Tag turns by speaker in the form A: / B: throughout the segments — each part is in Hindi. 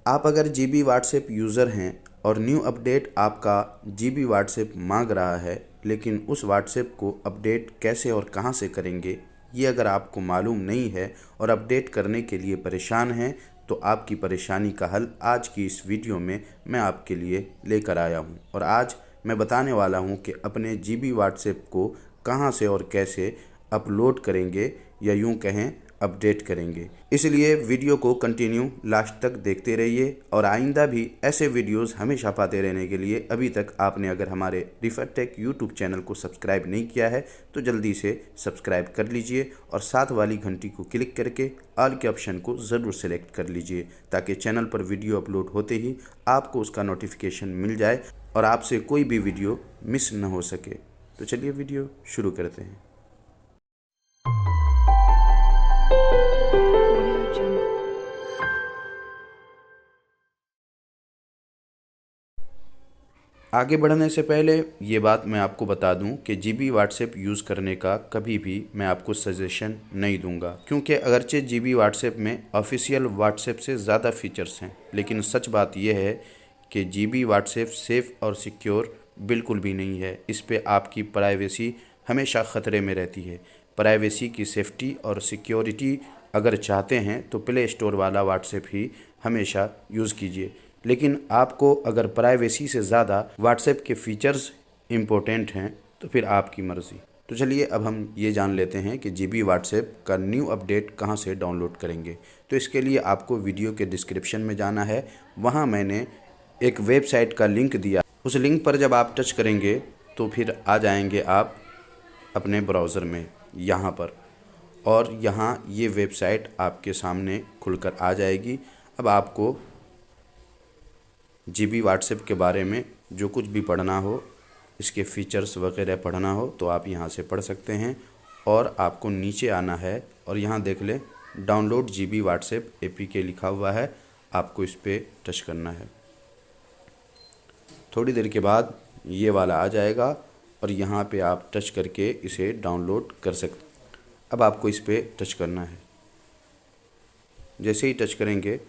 A: आप अगर जीबी व्हाट्सएप यूज़र हैं और न्यू अपडेट आपका जीबी व्हाट्सएप मांग रहा है, लेकिन उस व्हाट्सएप को अपडेट कैसे और कहां से करेंगे ये अगर आपको मालूम नहीं है और अपडेट करने के लिए परेशान हैं, तो आपकी परेशानी का हल आज की इस वीडियो में मैं आपके लिए लेकर आया हूं। और आज मैं बताने वाला हूं कि अपने जीबी व्हाट्सएप को कहां से और कैसे अपलोड करेंगे या यूं कहें अपडेट करेंगे। इसलिए वीडियो को कंटिन्यू लास्ट तक देखते रहिए और आइंदा भी ऐसे वीडियोस हमेशा पाते रहने के लिए अभी तक आपने अगर हमारे रिफर टेक यूट्यूब चैनल को सब्सक्राइब नहीं किया है तो जल्दी से सब्सक्राइब कर लीजिए और साथ वाली घंटी को क्लिक करके ऑल के ऑप्शन को ज़रूर सेलेक्ट कर लीजिए, ताकि चैनल पर वीडियो अपलोड होते ही आपको उसका नोटिफिकेशन मिल जाए और आपसे कोई भी वीडियो मिस न हो सके। तो चलिए वीडियो शुरू करते हैं। आगे बढ़ने से पहले ये बात मैं आपको बता दूं कि जीबी व्हाट्सएप यूज़ करने का कभी भी मैं आपको सजेशन नहीं दूंगा, क्योंकि अगरचे जीबी व्हाट्सएप में ऑफिशियल व्हाट्सएप से ज़्यादा फीचर्स हैं, लेकिन सच बात यह है कि जीबी व्हाट्सएप सेफ़ और सिक्योर बिल्कुल भी नहीं है। इस पे आपकी प्राइवेसी हमेशा ख़तरे में रहती है। प्राइवेसी की सेफ्टी और सिक्योरिटी अगर चाहते हैं तो प्ले स्टोर वाला व्हाट्सएप ही हमेशा यूज़ कीजिए, लेकिन आपको अगर प्राइवेसी से ज़्यादा व्हाट्सएप के फीचर्स इम्पोर्टेंट हैं तो फिर आपकी मर्ज़ी। तो चलिए अब हम ये जान लेते हैं कि जीबी व्हाट्सएप का न्यू अपडेट कहाँ से डाउनलोड करेंगे। तो इसके लिए आपको वीडियो के डिस्क्रिप्शन में जाना है, वहाँ मैंने एक वेबसाइट का लिंक दिया। उस लिंक पर जब आप टच करेंगे तो फिर आ जाएंगे आप अपने ब्राउज़र में यहाँ पर, और यहाँ ये वेबसाइट आपके सामने खुलकर आ जाएगी। अब आपको जीबी व्हाट्सएप के बारे में जो कुछ भी पढ़ना हो, इसके फीचर्स वगैरह पढ़ना हो तो आप यहाँ से पढ़ सकते हैं। और आपको नीचे आना है और यहाँ देख लें डाउनलोड जीबी व्हाट्सएप एपीके लिखा हुआ है, आपको इस पर टच करना है। थोड़ी देर के बाद ये वाला आ जाएगा और यहाँ पे आप टच करके इसे डाउनलोड कर सकते। अब आपको इस पर टच करना है। जैसे ही टच करेंगे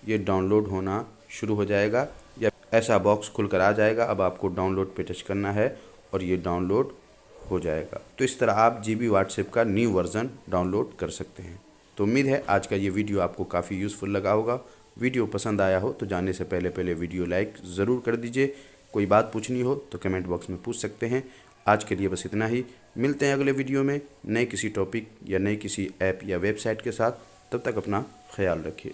A: ये डाउनलोड होना शुरू हो जाएगा या ऐसा बॉक्स खुलकर आ जाएगा। अब आपको डाउनलोड पे टच करना है और ये डाउनलोड हो जाएगा। तो इस तरह आप जीबी व्हाट्सएप का न्यू वर्ज़न डाउनलोड कर सकते हैं। तो उम्मीद है आज का ये वीडियो आपको काफ़ी यूज़फुल लगा होगा। वीडियो पसंद आया हो तो जाने से पहले वीडियो लाइक ज़रूर कर दीजिए। कोई बात पूछनी हो तो कमेंट बॉक्स में पूछ सकते हैं। आज के लिए बस इतना ही। मिलते हैं अगले वीडियो में नए किसी टॉपिक या नए किसी ऐप या वेबसाइट के साथ। तब तक अपना ख्याल रखिए।